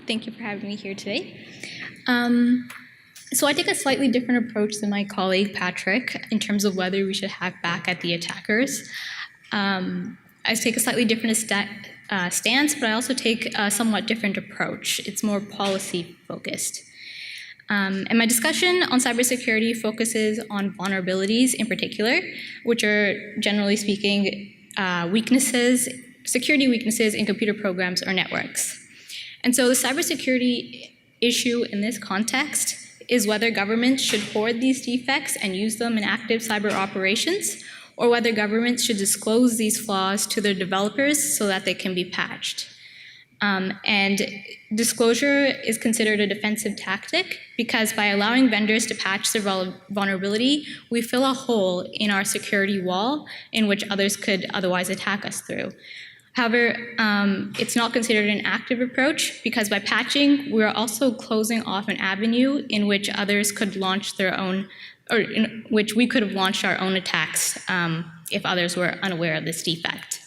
Thank you for having me here today. So I take a slightly different approach than my colleague Patrick in terms of whether we should hack back at the attackers. I take a slightly different stance, but I also take a somewhat different approach. It's more policy focused. And my discussion on cybersecurity focuses on vulnerabilities in particular, which are generally speaking security weaknesses in computer programs or networks. And so the cybersecurity issue in this context is whether governments should hoard these defects and use them in active cyber operations, or whether governments should disclose these flaws to their developers so that they can be patched. And disclosure is considered a defensive tactic because by allowing vendors to patch their vulnerability, we fill a hole in our security wall in which others could otherwise attack us through. However, it's not considered an active approach because by patching, we're also closing off an avenue in which others could launch their own, or in which we could have launched our own attacks if others were unaware of this defect.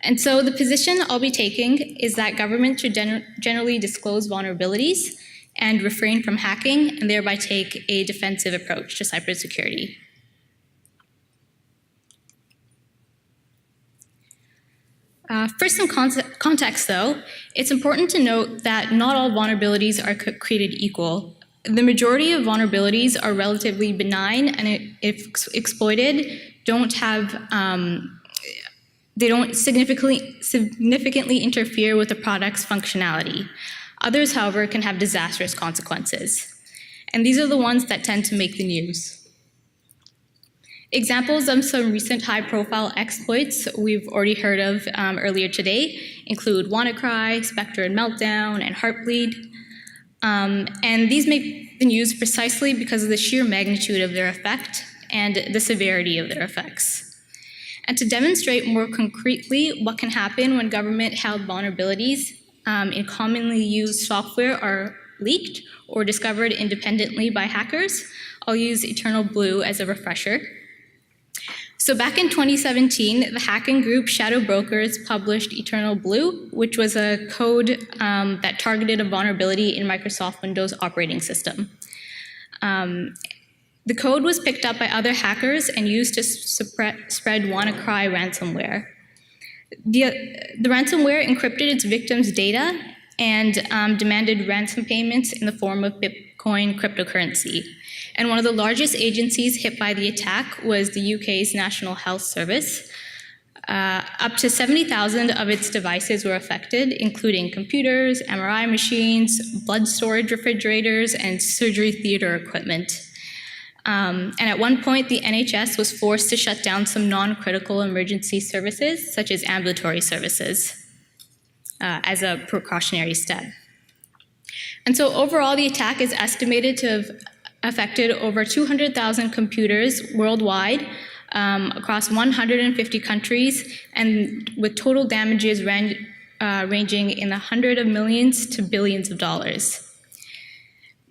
And so the position I'll be taking is that governments should generally disclose vulnerabilities and refrain from hacking and thereby take a defensive approach to cybersecurity. For some context, though, it's important to note that not all vulnerabilities are created equal. The majority of vulnerabilities are relatively benign and if exploited, they don't significantly interfere with the product's functionality. Others, however, can have disastrous consequences. And these are the ones that tend to make the news. Examples of some recent high-profile exploits we've already heard of earlier today include WannaCry, Spectre and Meltdown, and Heartbleed. And these make the news precisely because of the sheer magnitude of their effect and the severity of their effects. And to demonstrate more concretely what can happen when government-held vulnerabilities in commonly used software are leaked or discovered independently by hackers, I'll use Eternal Blue as a refresher. So back in 2017, the hacking group Shadow Brokers published Eternal Blue, which was a code that targeted a vulnerability in Microsoft Windows operating system. The code was picked up by other hackers and used to spread WannaCry ransomware. The ransomware encrypted its victims' data and demanded ransom payments in the form of Bitcoin cryptocurrency. And one of the largest agencies hit by the attack was the UK's National Health Service. Up to 70,000 of its devices were affected, including computers, MRI machines, blood storage refrigerators, and surgery theater equipment. And at one point, the NHS was forced to shut down some non-critical emergency services, such as ambulatory services, as a precautionary step. And so overall, the attack is estimated to have affected over 200,000 computers worldwide across 150 countries, and with total damages ranging in the hundreds of millions to billions of dollars.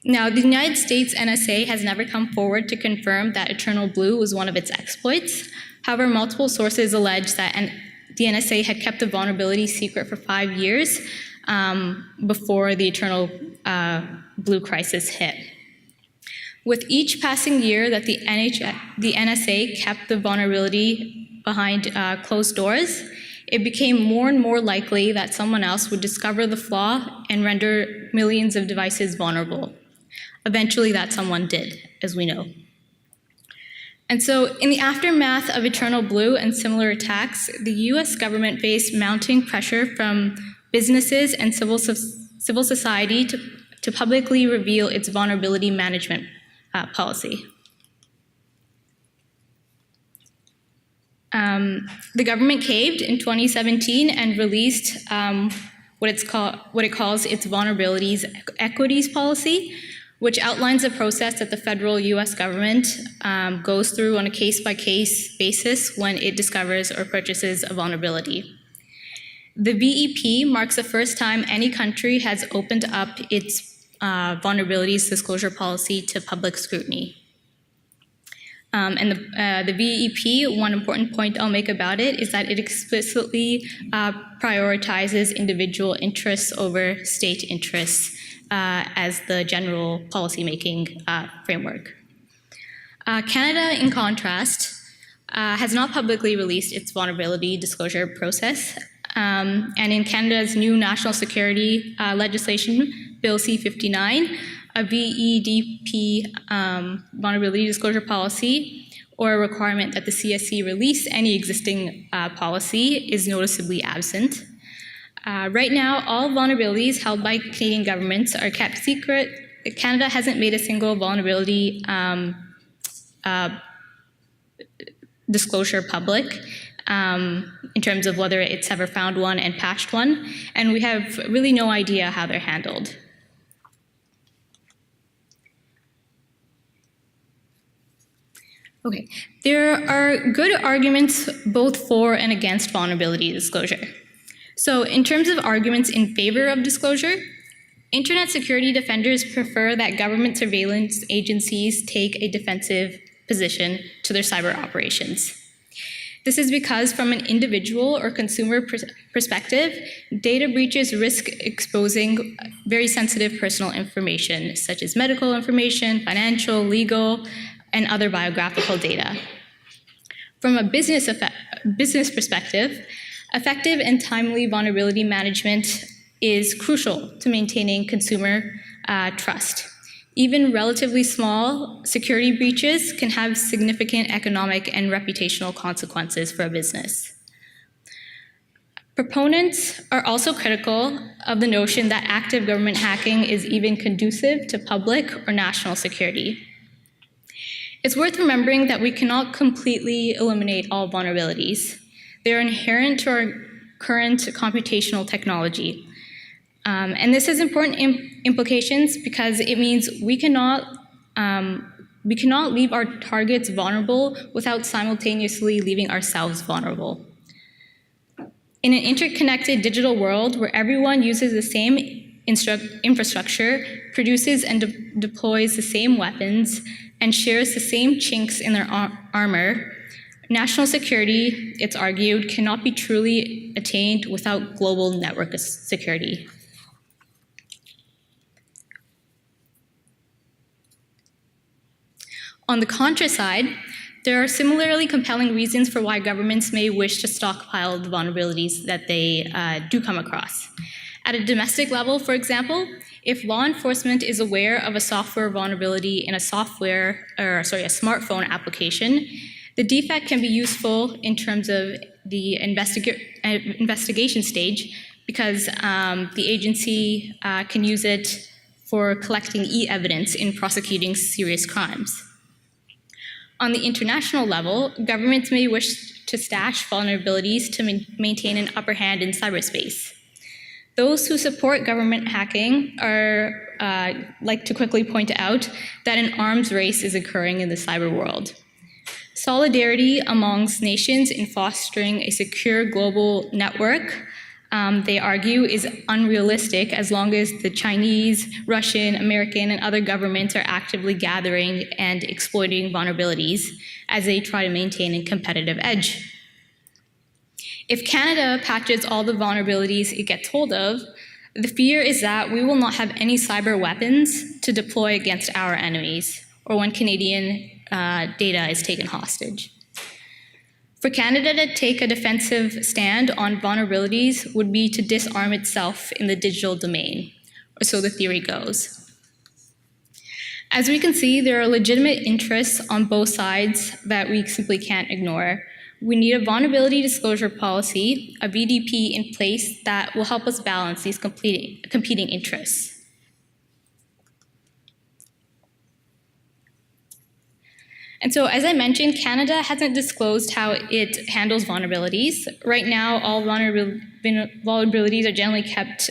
Now, the United States NSA has never come forward to confirm that Eternal Blue was one of its exploits. However, multiple sources allege that the NSA had kept the vulnerability secret for 5 years before the Eternal Blue crisis hit. With each passing year that the NSA kept the vulnerability behind closed doors, it became more and more likely that someone else would discover the flaw and render millions of devices vulnerable. Eventually, that someone did, as we know. And so in the aftermath of Eternal Blue and similar attacks, the US government faced mounting pressure from businesses and civil society to publicly reveal its vulnerability management policy. The government caved in 2017 and released what it calls its vulnerabilities equities policy, which outlines a process that the federal US government goes through on a case-by-case basis when it discovers or purchases a vulnerability. The VEP marks the first time any country has opened up its vulnerabilities disclosure policy to public scrutiny. And the VEP, one important point I'll make about it is that it explicitly prioritizes individual interests over state interests as the general policymaking framework. Canada, in contrast, has not publicly released its vulnerability disclosure process. And in Canada's new national security legislation, Bill C-59, a VEDP vulnerability disclosure policy, or a requirement that the CSC release any existing policy, is noticeably absent. Right now, all vulnerabilities held by Canadian governments are kept secret. Canada hasn't made a single vulnerability disclosure public in terms of whether it's ever found one and patched one, and we have really no idea how they're handled. Okay, there are good arguments both for and against vulnerability disclosure. So in terms of arguments in favor of disclosure, internet security defenders prefer that government surveillance agencies take a defensive position to their cyber operations. This is because from an individual or consumer perspective, data breaches risk exposing very sensitive personal information, such as medical information, financial, legal, and other biographical data. From a business perspective, effective and timely vulnerability management is crucial to maintaining consumer trust. Even relatively small security breaches can have significant economic and reputational consequences for a business. Proponents are also critical of the notion that active government hacking is even conducive to public or national security. It's worth remembering that we cannot completely eliminate all vulnerabilities. They're inherent to our current computational technology. And this has important implications because it means we cannot leave our targets vulnerable without simultaneously leaving ourselves vulnerable. In an interconnected digital world where everyone uses the same infrastructure, produces and deploys the same weapons, and shares the same chinks in their armor, national security, it's argued, cannot be truly attained without global network security. On the contra side, there are similarly compelling reasons for why governments may wish to stockpile the vulnerabilities that they do come across. At a domestic level, for example, if law enforcement is aware of a software vulnerability in a smartphone application, the defect can be useful in terms of the investigation stage because the agency can use it for collecting e-evidence in prosecuting serious crimes. On the international level, governments may wish to stash vulnerabilities to maintain an upper hand in cyberspace. Those who support government hacking are like to quickly point out that an arms race is occurring in the cyber world. Solidarity amongst nations in fostering a secure global network, they argue, is unrealistic as long as the Chinese, Russian, American, and other governments are actively gathering and exploiting vulnerabilities as they try to maintain a competitive edge. If Canada patches all the vulnerabilities it gets hold of, the fear is that we will not have any cyber weapons to deploy against our enemies, or when Canadian data is taken hostage. For Canada to take a defensive stand on vulnerabilities would be to disarm itself in the digital domain, or so the theory goes. As we can see, there are legitimate interests on both sides that we simply can't ignore. We need a vulnerability disclosure policy, a VDP, in place that will help us balance these competing interests. And so, as I mentioned, Canada hasn't disclosed how it handles vulnerabilities. Right now, all vulnerabilities are generally kept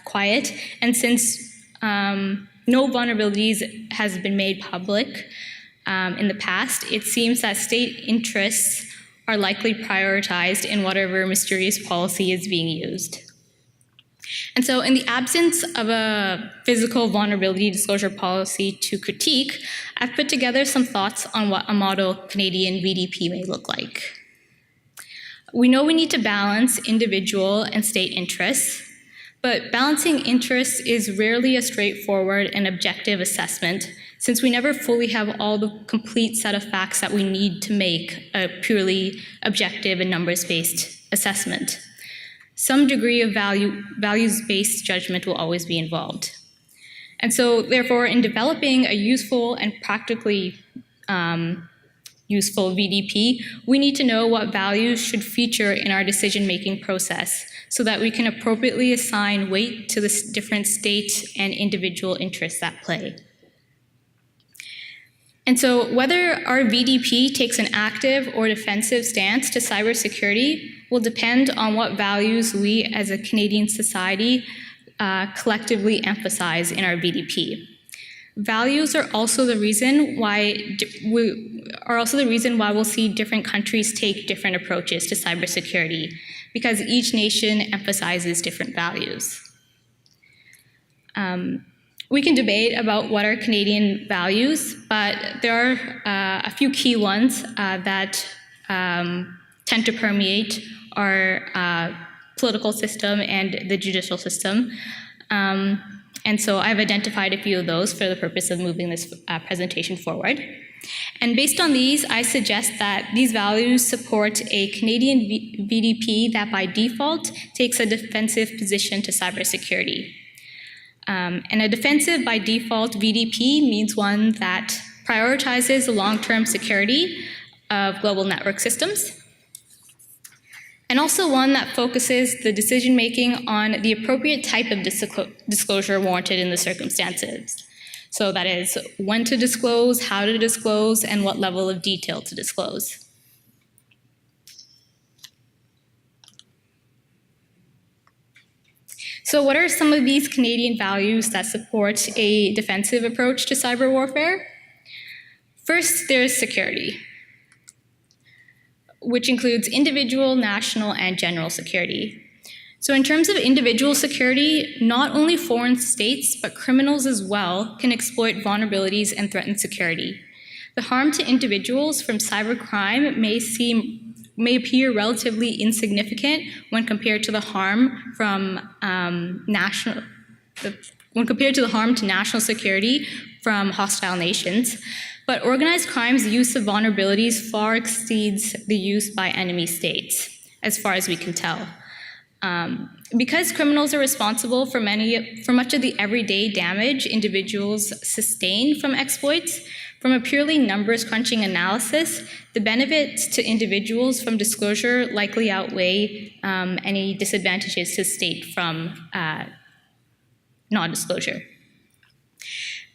quiet, and since no vulnerabilities has been made public in the past, it seems that state interests are likely prioritized in whatever mysterious policy is being used. And so in the absence of a physical vulnerability disclosure policy to critique, I've put together some thoughts on what a model Canadian VDP may look like. We know we need to balance individual and state interests, but balancing interests is rarely a straightforward and objective assessment, since we never fully have all the complete set of facts that we need to make a purely objective and numbers-based assessment. Some degree of values-based judgment will always be involved. And so, therefore, in developing a useful and practically useful VDP, we need to know what values should feature in our decision-making process so that we can appropriately assign weight to the different state and individual interests at play. And so whether our VDP takes an active or defensive stance to cybersecurity will depend on what values we as a Canadian society collectively emphasize in our VDP. Values are also the reason why we'll see different countries take different approaches to cybersecurity, because each nation emphasizes different values. We can debate about what are Canadian values, but there are a few key ones that tend to permeate our political system and the judicial system. And so I've identified a few of those for the purpose of moving this presentation forward. And based on these, I suggest that these values support a Canadian VDP that by default takes a defensive position to cybersecurity. And a defensive by default VDP means one that prioritizes the long-term security of global network systems, and also one that focuses the decision-making on the appropriate type of disclosure warranted in the circumstances. So that is when to disclose, how to disclose, and what level of detail to disclose. So what are some of these Canadian values that support a defensive approach to cyber warfare? First, there's security, which includes individual, national, and general security. So in terms of individual security, not only foreign states, but criminals as well can exploit vulnerabilities and threaten security. The harm to individuals from cybercrime may appear relatively insignificant when compared to the harm from national security from hostile nations. But organized crime's use of vulnerabilities far exceeds the use by enemy states, as far as we can tell. Because criminals are responsible for much of the everyday damage individuals sustain from exploits, from a purely numbers crunching analysis, the benefits to individuals from disclosure likely outweigh any disadvantages to state from non-disclosure.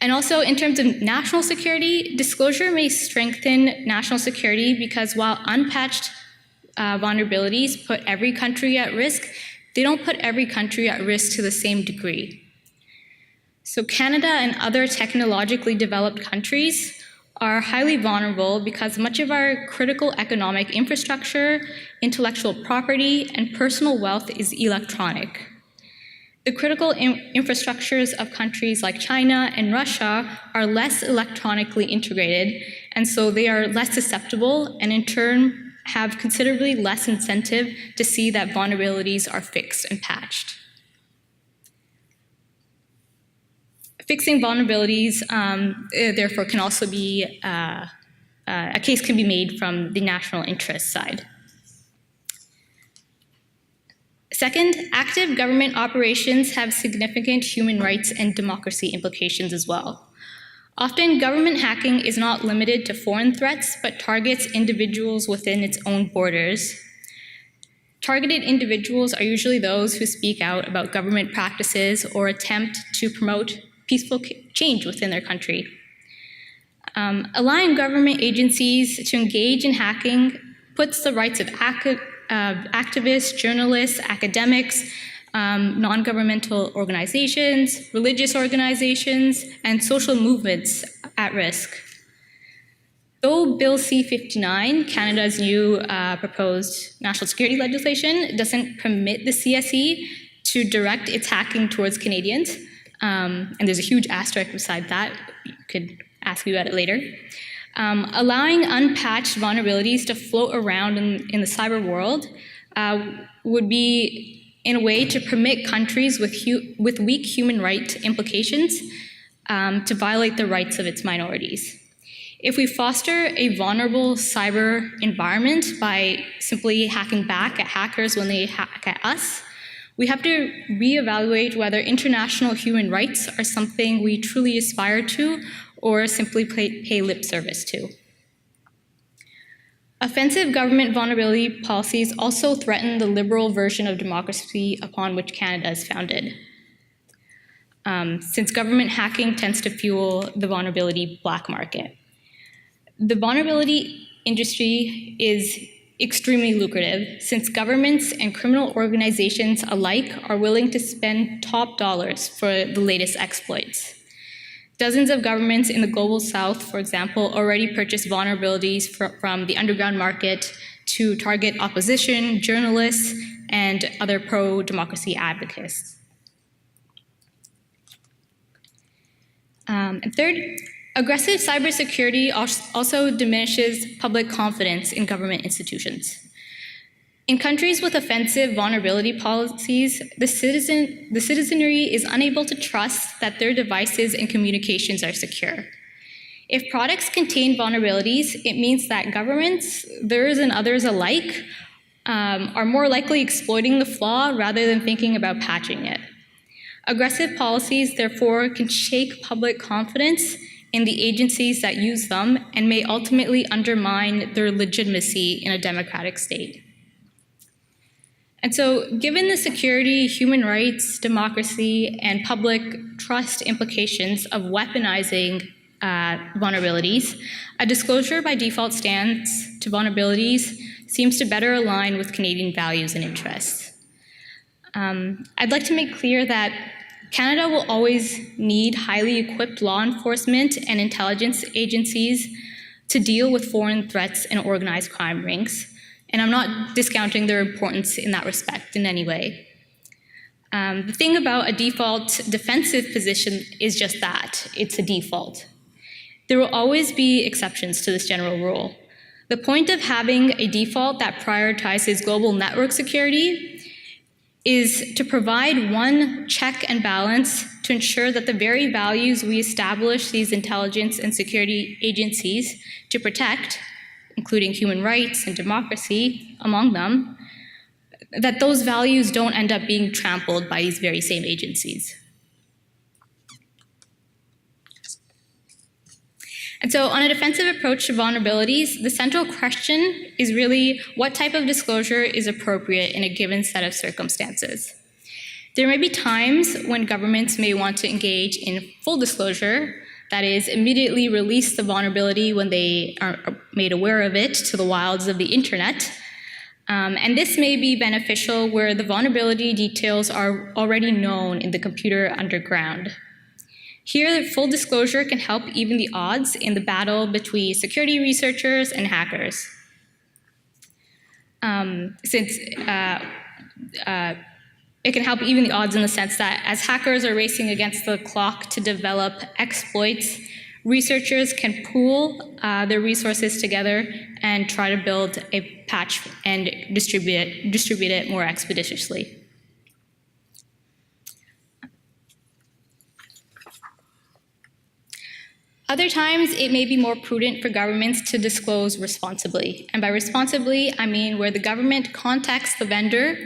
And also, in terms of national security, disclosure may strengthen national security because while unpatched vulnerabilities put every country at risk, they don't put every country at risk to the same degree. So Canada and other technologically developed countries are highly vulnerable because much of our critical economic infrastructure, intellectual property, and personal wealth is electronic. The critical infrastructures of countries like China and Russia are less electronically integrated, and so they are less susceptible and in turn have considerably less incentive to see that vulnerabilities are fixed and patched. Fixing vulnerabilities, therefore, can also be, a case can be made from the national interest side. Second, active government operations have significant human rights and democracy implications as well. Often, government hacking is not limited to foreign threats, but targets individuals within its own borders. Targeted individuals are usually those who speak out about government practices or attempt to promote peaceful change within their country. Allowing government agencies to engage in hacking puts the rights of activists, journalists, academics, non-governmental organizations, religious organizations, and social movements at risk. Though Bill C-59, Canada's new proposed national security legislation, doesn't permit the CSE to direct its hacking towards Canadians, and there's a huge asterisk beside that. You could ask me about it later. Allowing unpatched vulnerabilities to float around in the cyber world would be in a way to permit countries with weak human rights implications to violate the rights of its minorities. If we foster a vulnerable cyber environment by simply hacking back at hackers when they hack at us, we have to reevaluate whether international human rights are something we truly aspire to or simply pay lip service to. Offensive government vulnerability policies also threaten the liberal version of democracy upon which Canada is founded, since government hacking tends to fuel the vulnerability black market. The vulnerability industry is extremely lucrative, since governments and criminal organizations alike are willing to spend top dollars for the latest exploits. Dozens of governments in the global south, for example, already purchase vulnerabilities from the underground market to target opposition, journalists, and other pro-democracy advocates. And third, aggressive cybersecurity also diminishes public confidence in government institutions. In countries with offensive vulnerability policies, the citizenry is unable to trust that their devices and communications are secure. If products contain vulnerabilities, it means that governments, theirs and others alike, are more likely exploiting the flaw rather than thinking about patching it. Aggressive policies, therefore, can shake public confidence in the agencies that use them and may ultimately undermine their legitimacy in a democratic state. And so, given the security, human rights, democracy, and public trust implications of weaponizing vulnerabilities, a disclosure by default stance to vulnerabilities seems to better align with Canadian values and interests. I'd like to make clear that Canada will always need highly equipped law enforcement and intelligence agencies to deal with foreign threats and organized crime rings, and I'm not discounting their importance in that respect in any way. The thing about a default defensive position is just that, it's a default. There will always be exceptions to this general rule. The point of having a default that prioritizes global network security is to provide one check and balance to ensure that the very values we establish these intelligence and security agencies to protect, including human rights and democracy among them, that those values don't end up being trampled by these very same agencies. And so on a defensive approach to vulnerabilities, the central question is really what type of disclosure is appropriate in a given set of circumstances. There may be times when governments may want to engage in full disclosure, that is, immediately release the vulnerability when they are made aware of it to the wilds of the internet. And this may be beneficial where the vulnerability details are already known in the computer underground. Here, full disclosure can help even the odds in the battle between security researchers and hackers. It can help even the odds in the sense that as hackers are racing against the clock to develop exploits, researchers can pool their resources together and try to build a patch and distribute it more expeditiously. Other times, it may be more prudent for governments to disclose responsibly. And by responsibly, I mean where the government contacts the vendor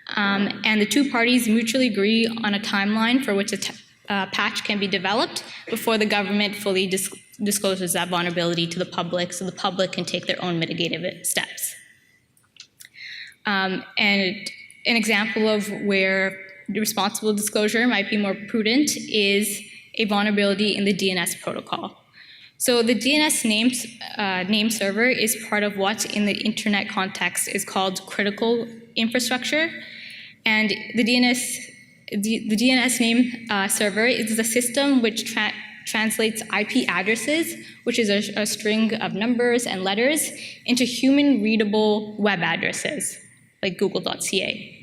and the two parties mutually agree on a timeline for which a patch can be developed before the government fully discloses that vulnerability to the public so the public can take their own mitigative steps. And an example of where the responsible disclosure might be more prudent is a vulnerability in the DNS protocol. So the DNS name server is part of what in the internet context is called critical infrastructure. And the DNS name server is the system which translates IP addresses, which is a string of numbers and letters, into human-readable web addresses, like google.ca.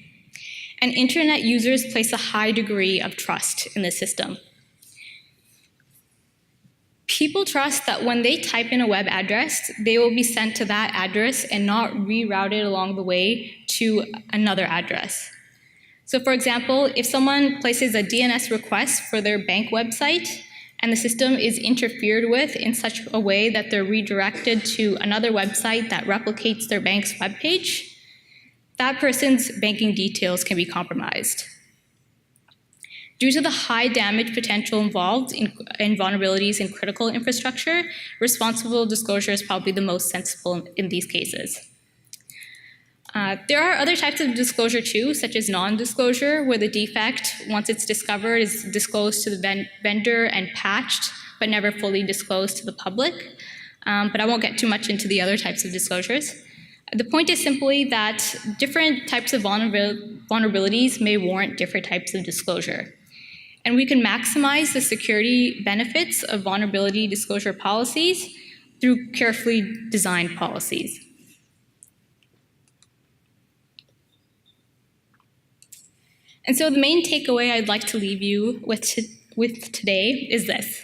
and internet users place a high degree of trust in the system. People trust that when they type in a web address, they will be sent to that address and not rerouted along the way to another address. So for example, if someone places a DNS request for their bank website and the system is interfered with in such a way that they're redirected to another website that replicates their bank's webpage, that person's banking details can be compromised. Due to the high damage potential involved in vulnerabilities in critical infrastructure, responsible disclosure is probably the most sensible in these cases. There are other types of disclosure too, such as non-disclosure, where the defect, once it's discovered, is disclosed to the vendor and patched, but never fully disclosed to the public. But I won't get too much into the other types of disclosures. The point is simply that different types of vulnerabilities may warrant different types of disclosure. And we can maximize the security benefits of vulnerability disclosure policies through carefully designed policies. And so the main takeaway I'd like to leave you with today is this.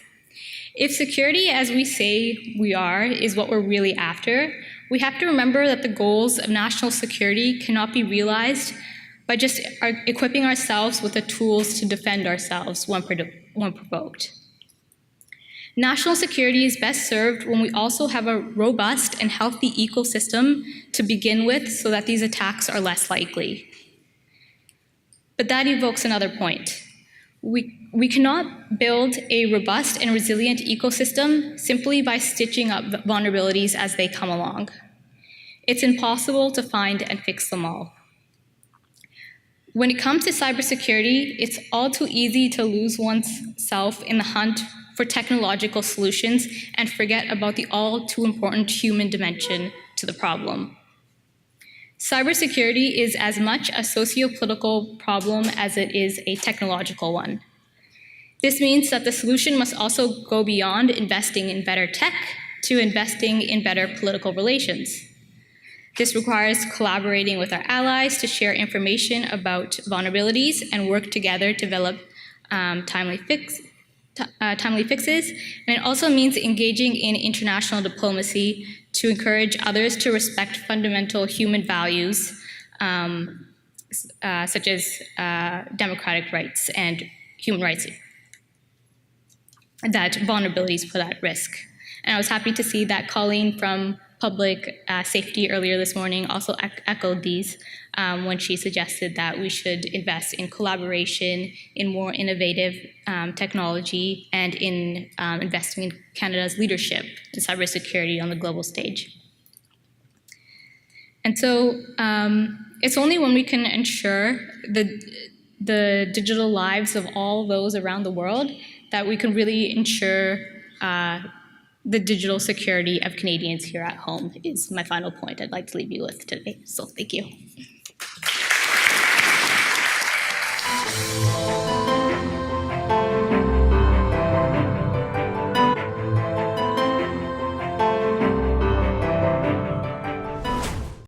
If security, as we say we are, is what we're really after, we have to remember that the goals of national security cannot be realized by just equipping ourselves with the tools to defend ourselves when provoked. National security is best served when we also have a robust and healthy ecosystem to begin with so that these attacks are less likely. But that evokes another point. We cannot build a robust and resilient ecosystem simply by stitching up vulnerabilities as they come along. It's impossible to find and fix them all. When it comes to cybersecurity, it's all too easy to lose oneself in the hunt for technological solutions and forget about the all too important human dimension to the problem. Cybersecurity is as much a socio-political problem as it is a technological one. This means that the solution must also go beyond investing in better tech to investing in better political relations. This requires collaborating with our allies to share information about vulnerabilities and work together to develop timely fixes. And it also means engaging in international diplomacy to encourage others to respect fundamental human values, such as democratic rights and human rights that vulnerabilities put at risk. And I was happy to see that Colleen from Public Safety earlier this morning also echoed these when she suggested that we should invest in collaboration, in more innovative technology, and in investing in Canada's leadership in cybersecurity on the global stage. And so it's only when we can ensure the digital lives of all those around the world that we can really ensure the digital security of Canadians here at home is my final point I'd like to leave you with today. So thank you.